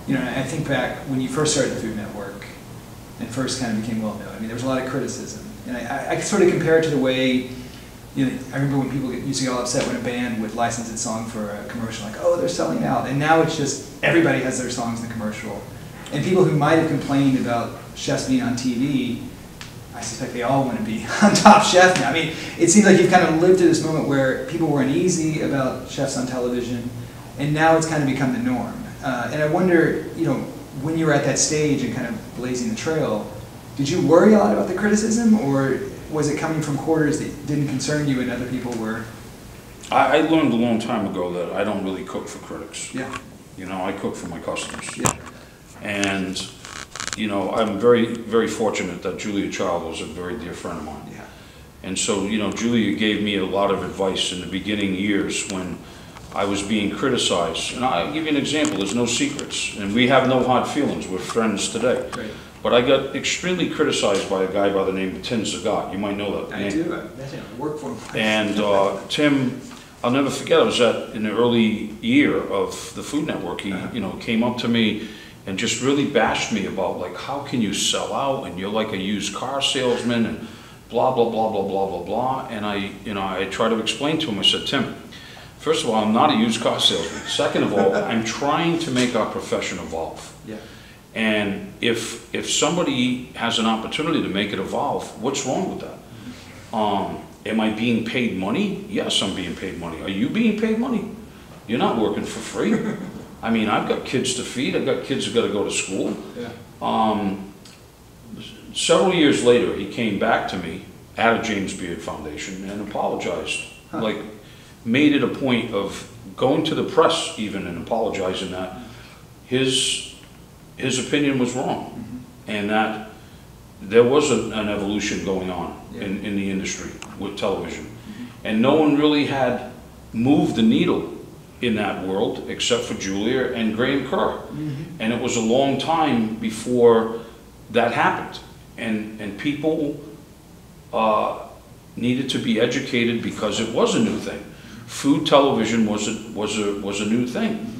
you know, I think back when you first started the Food Network and first kind of became well known, I mean, there was a lot of criticism. And I sort of compare it to the way, you know, I remember when people used to get all upset when a band would license its song for a commercial, like, oh, they're selling out. And now it's just, everybody has their songs in the commercial. And people who might have complained about chefs being on TV, I suspect they all want to be on Top Chef now. I mean, it seems like you've kind of lived through this moment where people were uneasy about chefs on television, and now it's kind of become the norm. And I wonder, you know, when you were at that stage and kind of blazing the trail, did you worry a lot about the criticism, or was it coming from quarters that didn't concern you and other people were? I learned a long time ago that I don't really cook for critics. Yeah. You know, I cook for my customers. Yeah. And, you know, I'm very, very fortunate that Julia Child was a very dear friend of mine. Yeah. And so, you know, Julia gave me a lot of advice in the beginning years when I was being criticized. And I'll give you an example, there's no secrets. And we have no hard feelings, we're friends today. Great. But I got extremely criticized by a guy by the name of Tim Zagat. You might know that name. I do. I work for him. And Tim, I'll never forget, I was in the early year of the Food Network. He, you know, came up to me and just really bashed me about, like, how can you sell out and you're like a used car salesman and blah, blah, blah, blah, blah, blah, blah. And I tried to explain to him, I said, Tim, first of all, I'm not a used car salesman. Second of all, I'm trying to make our profession evolve. Yeah. And if somebody has an opportunity to make it evolve, what's wrong with that? Am I being paid money? Yes, I'm being paid money. Are you being paid money? You're not working for free. I mean, I've got kids to feed. I've got kids who got to go to school. Yeah. Several years later, he came back to me at a James Beard Foundation and apologized. Huh. Like, made it a point of going to the press even and apologizing that his opinion was wrong, and that there was an evolution going on in the industry with television. And no one really had moved the needle in that world except for Julia and Graham Kerr. And it was a long time before that happened. And people needed to be educated because it was a new thing. Food television was a new thing.